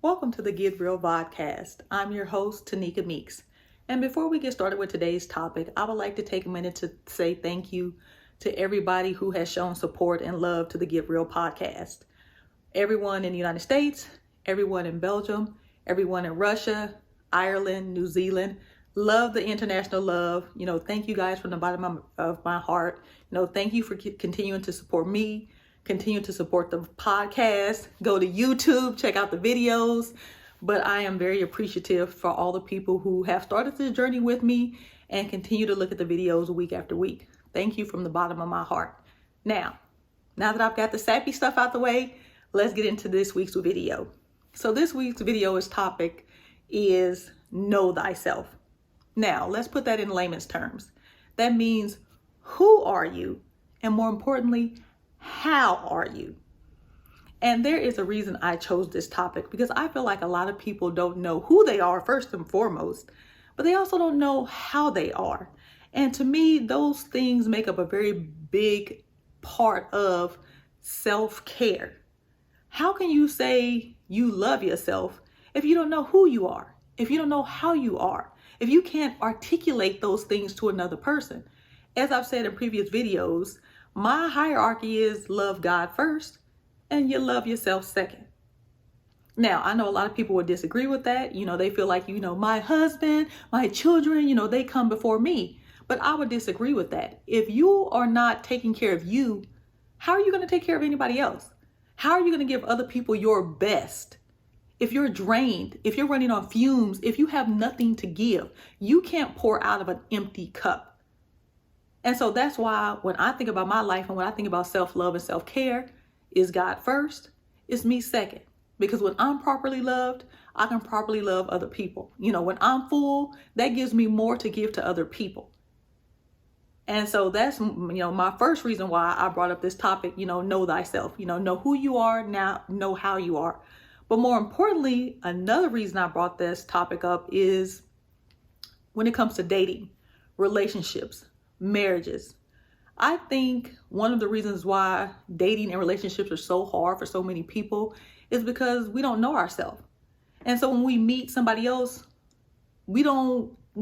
Welcome to the Get Real podcast. I'm your host, Tanika Meeks. And before we get started with today's topic, I would like to take a minute to say thank you to everybody who has shown support and love to the Get Real podcast. Everyone in the United States, everyone in Belgium, everyone in Russia, Ireland, New Zealand. Love the international love. Thank you guys from the bottom of my heart. Thank you for continuing to support me. Continue to support the podcast. Go to YouTube, check out the videos. But I am very appreciative for all the people who have started this journey with me and continue to look at the videos week after week. Thank you from the bottom of my heart. Now that I've got the sappy stuff out the way, let's get into this week's video. So this week's video's topic is know thyself. Now, let's put that in layman's terms. That means, who are you? And more importantly, how are you? And there is a reason I chose this topic, because I feel like a lot of people don't know who they are first and foremost, but they also don't know how they are. And to me, those things make up a very big part of self-care. How can you say you love yourself if you don't know who you are, if you don't know how you are, if you can't articulate those things to another person? As I've said in previous videos, my hierarchy is love God first and you love yourself second. Now, I know a lot of people would disagree with that. They feel like, my husband, my children, they come before me. But I would disagree with that. If you are not taking care of you, how are you going to take care of anybody else? How are you going to give other people your best? If you're drained, if you're running on fumes, if you have nothing to give, you can't pour out of an empty cup. And so that's why when I think about my life and when I think about self-love and self-care, is God first, is me second. Because when I'm properly loved, I can properly love other people. When I'm full, that gives me more to give to other people. And so that's, my first reason why I brought up this topic, know thyself, know who you are, now know how you are. But more importantly, another reason I brought this topic up is when it comes to dating, relationships, marriages. I think one of the reasons why dating and relationships are so hard for so many people is because we don't know ourselves. And so when we meet somebody else, we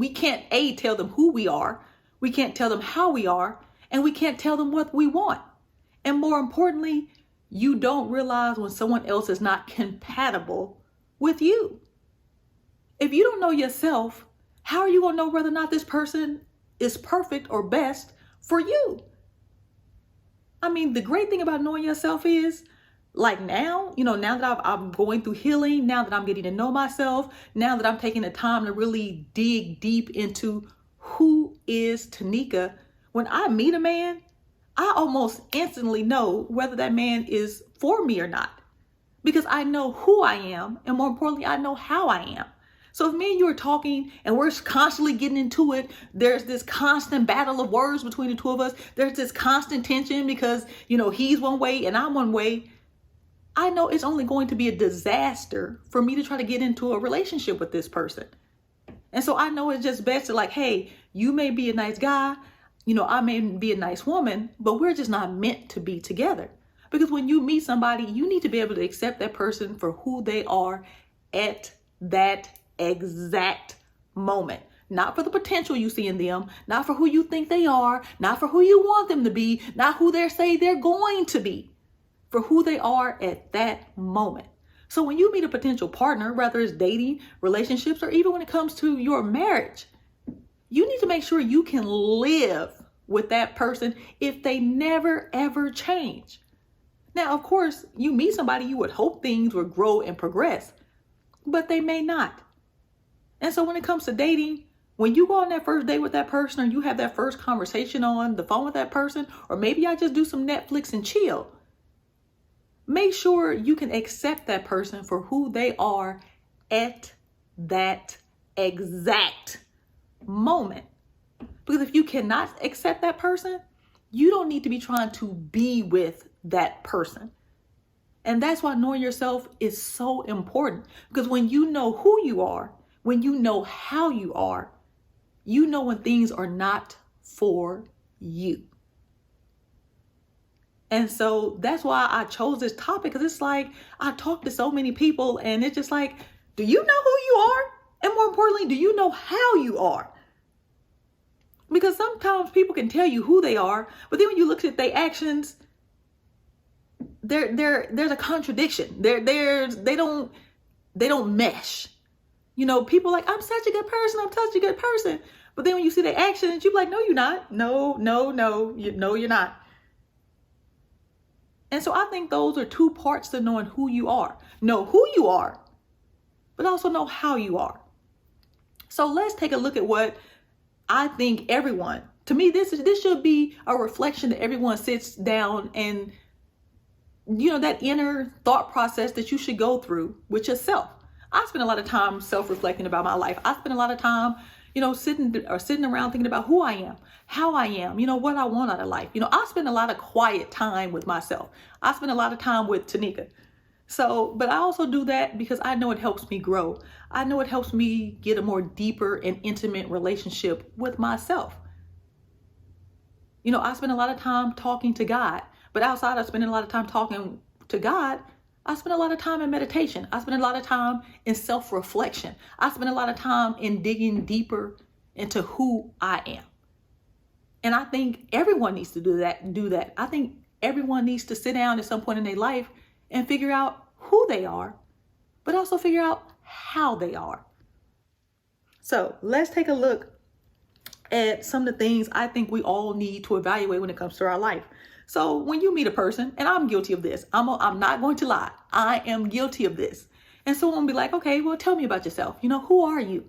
can't tell them who we are. We can't tell them how we are, and we can't tell them what we want. And more importantly, you don't realize when someone else is not compatible with you. If you don't know yourself, how are you going to know whether or not this person is perfect or best for you? I mean, the great thing about knowing yourself is, like now that I'm going through healing, now that I'm getting to know myself, now that I'm taking the time to really dig deep into who is Tanika, when I meet a man, I almost instantly know whether that man is for me or not, because I know who I am, and more importantly, I know how I am. So if me and you are talking and we're constantly getting into it, there's this constant battle of words between the two of us. There's this constant tension because, he's one way and I'm one way. I know it's only going to be a disaster for me to try to get into a relationship with this person. And so I know it's just best to hey, you may be a nice guy, I may be a nice woman, but we're just not meant to be together. Because when you meet somebody, you need to be able to accept that person for who they are at that exact moment. Not for the potential you see in them, not for who you think they are, not for who you want them to be, not who they say they're going to be, for who they are at that moment. So when you meet a potential partner, whether it's dating, relationships, or even when it comes to your marriage, you need to make sure you can live with that person if they never, ever change. Now, of course, you meet somebody, you would hope things would grow and progress, but they may not. And so when it comes to dating, when you go on that first date with that person, or you have that first conversation on the phone with that person, or maybe I just do some Netflix and chill, make sure you can accept that person for who they are at that exact moment. Because if you cannot accept that person, you don't need to be trying to be with that person. And that's why knowing yourself is so important. Because when you know who you are, when you know how you are, you know when things are not for you. And so that's why I chose this topic, because it's like I talk to so many people and it's just like, do you know who you are? And more importantly, do you know how you are? Because sometimes people can tell you who they are, but then when you look at their actions, there's a contradiction. They don't mesh. You know, people are like, I'm such a good person. I'm such a good person. But then when you see their actions, you're like, no, you're not. No, you're not. And so I think those are two parts to knowing who you are. Know who you are, but also know how you are. So let's take a look at what I think everyone, to me, this should be a reflection that everyone sits down and, you know, that inner thought process that you should go through with yourself. I spend a lot of time self-reflecting about my life. I spend a lot of time, you know, sitting around thinking about who I am, how I am, you know, what I want out of life. You know, I spend a lot of quiet time with myself. I spend a lot of time with Tanika. So, but I also do that because I know it helps me grow. I know it helps me get a more deeper and intimate relationship with myself. You know, I spend a lot of time talking to God, but outside of spending a lot of time talking to God, I spend a lot of time in meditation. I spend a lot of time in self-reflection. I spend a lot of time in digging deeper into who I am. And I think everyone needs to do that. I think everyone needs to sit down at some point in their life and figure out who they are, but also figure out how they are. So let's take a look at some of the things I think we all need to evaluate when it comes to our life. So when you meet a person, and I'm guilty of this, I'm not going to lie, I am guilty of this. And someone will be like, okay, well, tell me about yourself. You know, who are you?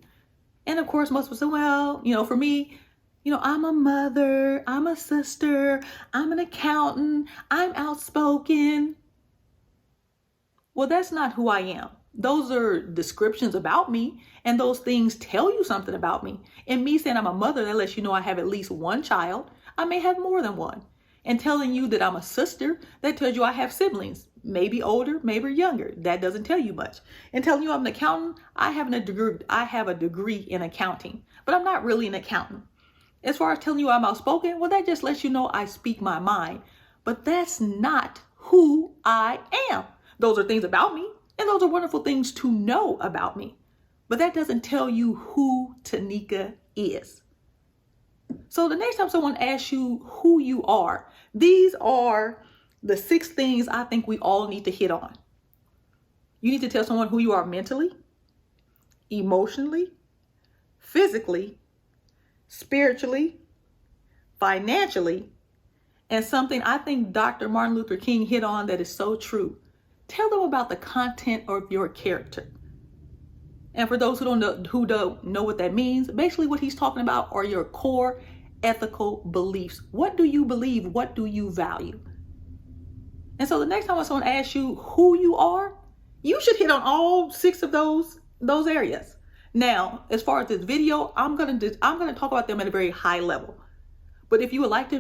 And of course, most people say, well, you know, for me, you know, I'm a mother, I'm a sister, I'm an accountant, I'm outspoken. Well, that's not who I am. Those are descriptions about me, and those things tell you something about me. And me saying I'm a mother, that lets you know I have at least one child. I may have more than one. And telling you that I'm a sister, that tells you I have siblings, maybe older, maybe younger. That doesn't tell you much. And telling you I'm an accountant, I have a degree in accounting, but I'm not really an accountant. As far as telling you I'm outspoken, well, that just lets you know I speak my mind. But that's not who I am. Those are things about me, and those are wonderful things to know about me. But that doesn't tell you who Tanika is. So the next time someone asks you who you are, these are the 6 things I think we all need to hit on. You need to tell someone who you are mentally, emotionally, physically, spiritually, financially, and something I think Dr. Martin Luther King hit on that is so true. Tell them about the content of your character. And for those who don't know what that means, basically what he's talking about are your core ethical beliefs. What do you believe? What do you value? And so the next time someone asks you who you are, you should hit on all 6 of those areas. Now, as far as this video, I'm gonna talk about them at a very high level. But if you would like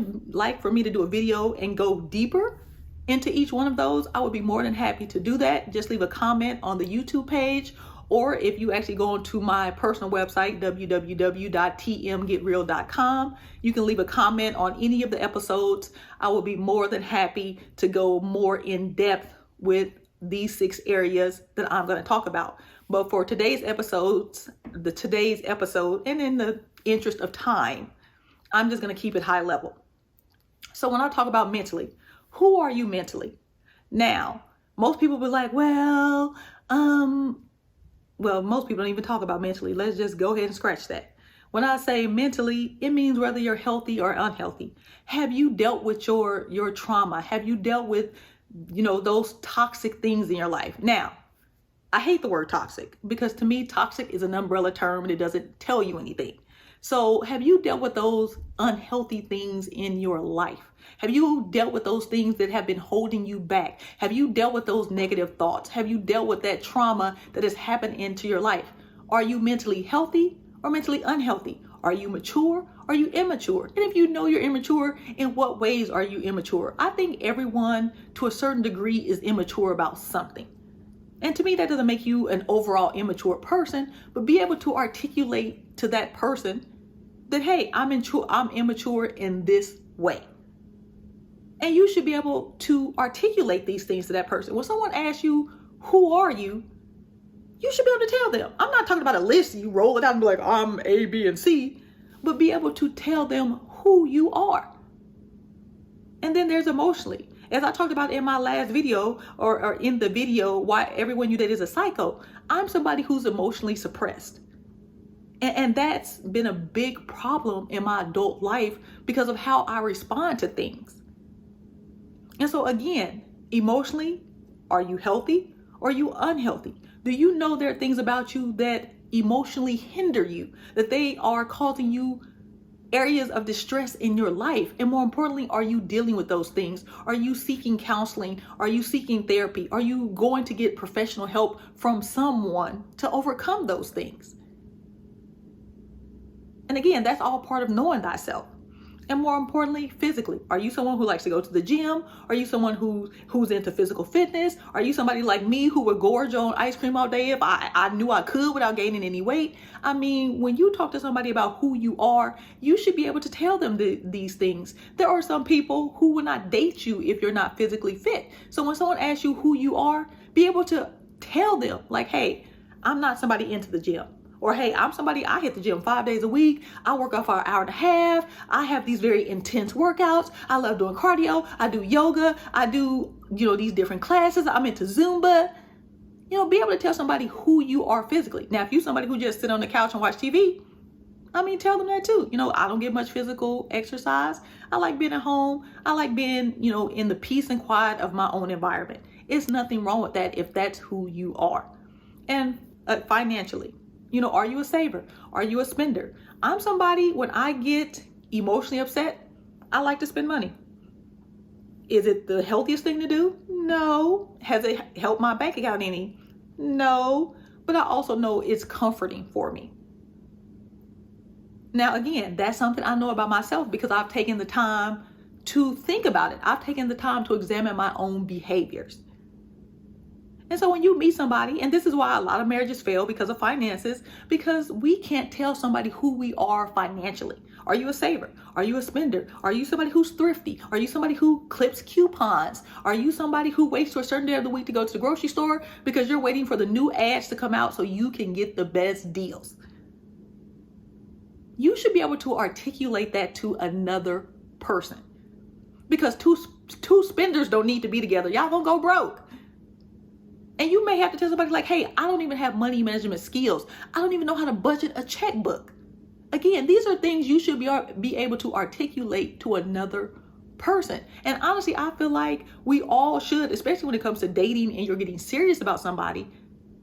for me to do a video and go deeper into each one of those, I would be more than happy to do that. Just leave a comment on the YouTube page, or if you actually go onto my personal website, www.tmgetreal.com, you can leave a comment on any of the episodes. I will be more than happy to go more in depth with these 6 areas that I'm going to talk about. But for today's episode, and in the interest of time, I'm just going to keep it high level. So when I talk about mentally, who are you mentally? Now, most people be like, well, most people don't even talk about mentally. Let's just go ahead and scratch that. When I say mentally, it means whether you're healthy or unhealthy. Have you dealt with your trauma? Have you dealt with, you know, those toxic things in your life? Now, I hate the word toxic because to me, toxic is an umbrella term and it doesn't tell you anything. So have you dealt with those unhealthy things in your life? Have you dealt with those things that have been holding you back? Have you dealt with those negative thoughts? Have you dealt with that trauma that has happened into your life? Are you mentally healthy or mentally unhealthy? Are you mature? Are you immature? And if you know you're immature, in what ways are you immature? I think everyone to a certain degree is immature about something. And to me, that doesn't make you an overall immature person, but be able to articulate to that person that, hey, I'm immature in this way. And you should be able to articulate these things to that person. When someone asks you, who are you? You should be able to tell them. I'm not talking about a list. You roll it out and be like, I'm A, B, and C. But be able to tell them who you are. And then there's emotionally. As I talked about in my last video, or in the video, Why Everyone You Date is a Psycho, I'm somebody who's emotionally suppressed. And that's been a big problem in my adult life because of how I respond to things. And so again, emotionally, are you healthy or are you unhealthy? Do you know there are things about you that emotionally hinder you, that they are causing you areas of distress in your life? And more importantly, are you dealing with those things? Are you seeking counseling? Are you seeking therapy? Are you going to get professional help from someone to overcome those things? And again, that's all part of knowing thyself. And more importantly, physically, are you someone who likes to go to the gym? Are you someone who's into physical fitness? Are you somebody like me who would gorge on ice cream all day if I knew I could without gaining any weight? I mean, when you talk to somebody about who you are, you should be able to tell them these things. There are some people who will not date you if you're not physically fit. So when someone asks you who you are, be able to tell them like, hey, I'm not somebody into the gym. Or, hey, I'm somebody, I hit the gym 5 days a week. I work out for an hour and a half. I have these very intense workouts. I love doing cardio. I do yoga. I do, these different classes. I'm into Zumba. Be able to tell somebody who you are physically. Now, if you're somebody who just sit on the couch and watch TV, tell them that too. I don't get much physical exercise. I like being at home. I like being, in the peace and quiet of my own environment. It's nothing wrong with that if that's who you are. And financially. Are you a saver? Are you a spender? I'm somebody, when I get emotionally upset, I like to spend money. Is it the healthiest thing to do? No. Has it helped my bank account any? No. But I also know it's comforting for me. Now, again, that's something I know about myself because I've taken the time to think about it. I've taken the time to examine my own behaviors. And so when you meet somebody, and this is why a lot of marriages fail because of finances, because we can't tell somebody who we are financially. Are you a saver? Are you a spender? Are you somebody who's thrifty? Are you somebody who clips coupons? Are you somebody who waits to a certain day of the week to go to the grocery store because you're waiting for the new ads to come out so you can get the best deals? You should be able to articulate that to another person because two spenders don't need to be together. Y'all gonna go broke. And you may have to tell somebody like, hey, I don't even have money management skills. I don't even know how to budget a checkbook. Again, these are things you should be able to articulate to another person. And honestly, I feel like we all should, especially when it comes to dating and you're getting serious about somebody,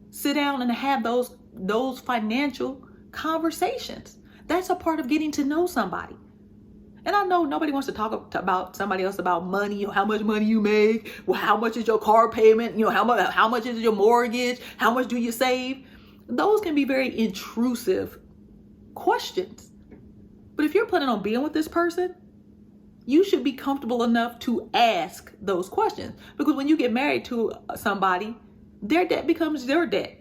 sit down and have those financial conversations. That's a part of getting to know somebody. And I know nobody wants to talk about somebody else about money, how much money you make, well, how much is your car payment, how much is your mortgage, how much do you save? Those can be very intrusive questions. But if you're planning on being with this person, you should be comfortable enough to ask those questions. Because when you get married to somebody, their debt becomes their debt.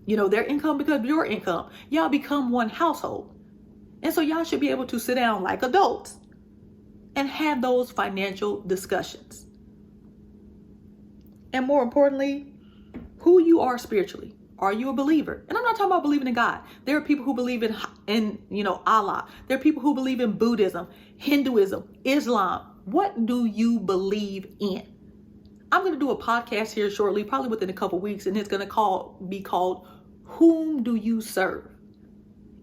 Their income becomes your income. Y'all become one household. And so y'all should be able to sit down like adults and have those financial discussions. And more importantly, who you are spiritually. Are you a believer? And I'm not talking about believing in God. There are people who believe in Allah. There are people who believe in Buddhism, Hinduism, Islam. What do you believe in? I'm going to do a podcast here shortly, probably within a couple weeks, and it's going to be called Whom Do You Serve?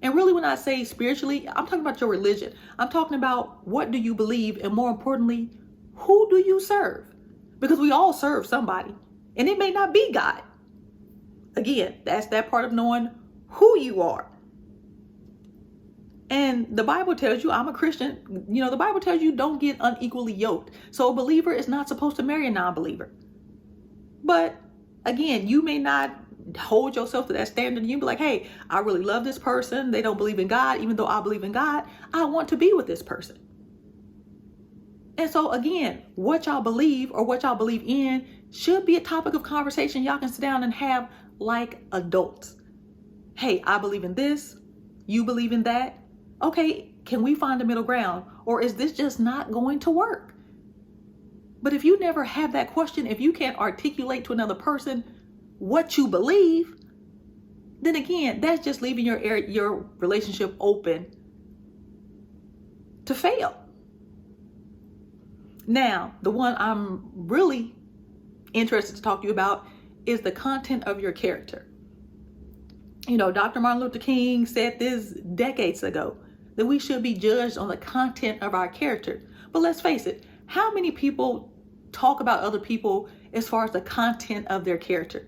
And really, when I say spiritually, I'm talking about your religion. I'm talking about what do you believe, and more importantly, who do you serve? Because we all serve somebody, and it may not be God. Again, that's that part of knowing who you are. And the Bible tells you, I'm a Christian, the Bible tells you don't get unequally yoked. So a believer is not supposed to marry a non-believer. But again, you may not hold yourself to that standard. You be like, hey, I really love this person. They don't believe in God. Even though I believe in God, I want to be with this person. And so again, what y'all believe or what y'all believe in should be a topic of conversation y'all can sit down and have like adults. Hey, I believe in this. You believe in that. Okay, can we find a middle ground? Or is this just not going to work? But if you never have that question, if you can't articulate to another person what you believe, then again, that's just leaving your relationship open to fail. Now, the one I'm really interested to talk to you about is the content of your character. You know, Dr. Martin Luther King said this decades ago, that we should be judged on the content of our character. But let's face it, how many people talk about other people as far as the content of their character?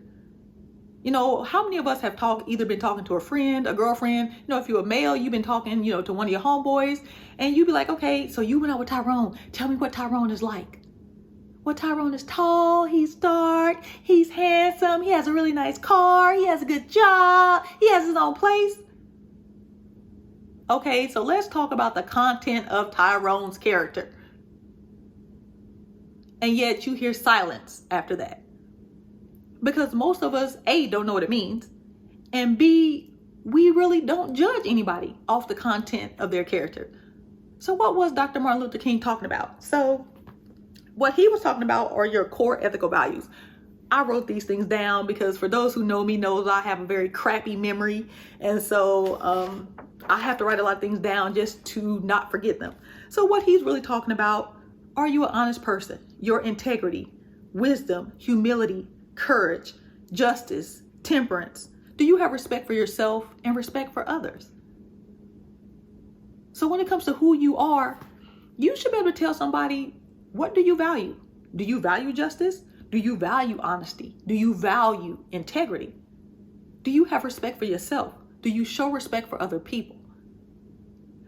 You know, how many of us have either been talking to a friend, a girlfriend? You know, if you're a male, you've been talking, to one of your homeboys, and you'd be like, okay, so you went out with Tyrone. Tell me what Tyrone is like. Well, Tyrone is tall, he's dark, he's handsome, he has a really nice car, he has a good job, he has his own place. Okay, so let's talk about the content of Tyrone's character. And yet you hear silence after that. Because most of us, A, don't know what it means, and B, we really don't judge anybody off the content of their character. So what was Dr. Martin Luther King talking about? So what he was talking about are your core ethical values. I wrote these things down because for those who know me knows I have a very crappy memory. And so I have to write a lot of things down just to not forget them. So what he's really talking about, are you an honest person? Your integrity, wisdom, humility, courage, justice, temperance. Do you have respect for yourself and respect for others? So when it comes to who you are, you should be able to tell somebody, what do you value? Do you value justice? Do you value honesty? Do you value integrity? Do you have respect for yourself? Do you show respect for other people?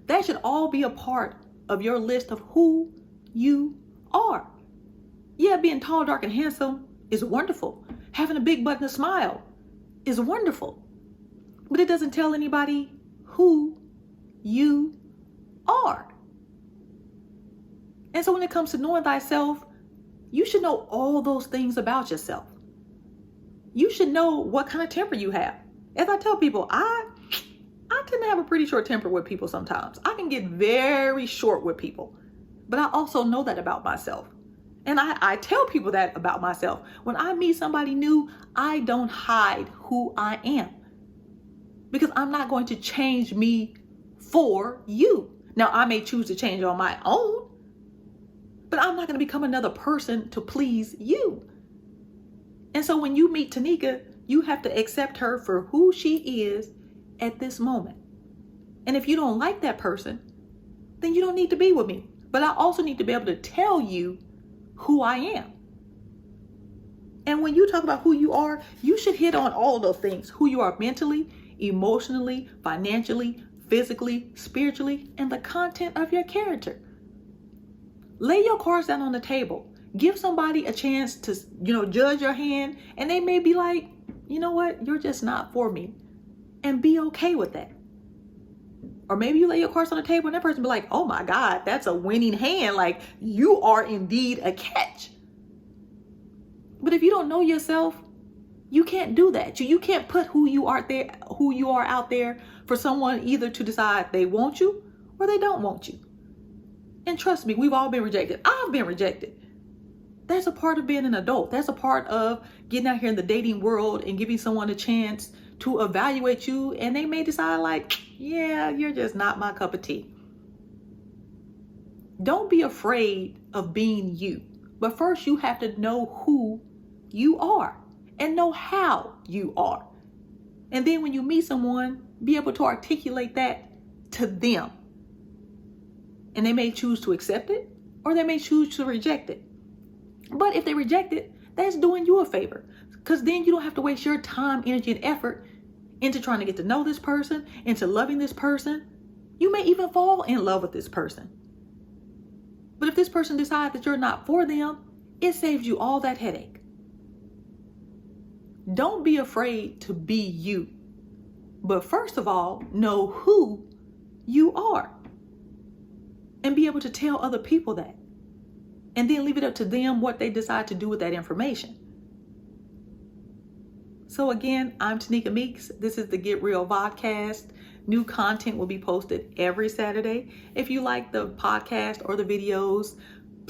That should all be a part of your list of who you are. Yeah, being tall, dark, and handsome is wonderful. Having a big butt and a smile is wonderful. But it doesn't tell anybody who you are. And so when it comes to knowing thyself, you should know all those things about yourself. You should know what kind of temper you have. As I tell people, I tend to have a pretty short temper with people sometimes. I can get very short with people. But I also know that about myself. And I tell people that about myself. When I meet somebody new, I don't hide who I am. Because I'm not going to change me for you. Now, I may choose to change on my own, but I'm not going to become another person to please you. And so when you meet Tanika, you have to accept her for who she is at this moment. And if you don't like that person, then you don't need to be with me. But I also need to be able to tell you who I am. And when you talk about who you are, you should hit on all of those things. Who you are mentally, emotionally, financially, physically, spiritually, and the content of your character. Lay your cards down on the table. Give somebody a chance to, judge your hand. And they may be like, you know what? You're just not for me. And be okay with that. Or maybe you lay your cards on the table and that person be like, oh my God, that's a winning hand. Like, you are indeed a catch. But if you don't know yourself, you can't do that. You can't put who you are out there for someone either to decide they want you or they don't want you. And trust me, we've all been rejected. I've been rejected. That's a part of being an adult. That's a part of getting out here in the dating world and giving someone a chance to evaluate you. And they may decide like, yeah, you're just not my cup of tea. Don't be afraid of being you. But first you have to know who you are and know how you are. And then when you meet someone, be able to articulate that to them. And they may choose to accept it or they may choose to reject it. But if they reject it, that's doing you a favor. Because then you don't have to waste your time, energy, and effort into trying to get to know this person, into loving this person. You may even fall in love with this person. But if this person decides that you're not for them, it saves you all that headache. Don't be afraid to be you. But first of all, know who you are. And be able to tell other people that. And then leave it up to them what they decide to do with that information. So again, I'm Tanika Meeks. This is the Get Real Vodcast. New content will be posted every Saturday. If you like the podcast or the videos,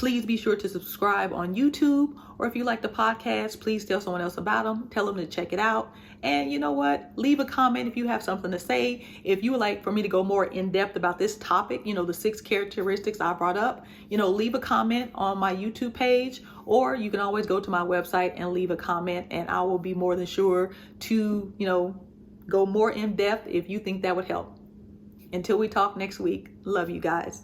Please be sure to subscribe on YouTube, or if you like the podcast, please tell someone else about them. Tell them to check it out. And you know what? Leave a comment if you have something to say. If you would like for me to go more in depth about this topic, the 6 characteristics I brought up, leave a comment on my YouTube page, or you can always go to my website and leave a comment, and I will be more than sure to, go more in depth if you think that would help. Until we talk next week, love you guys.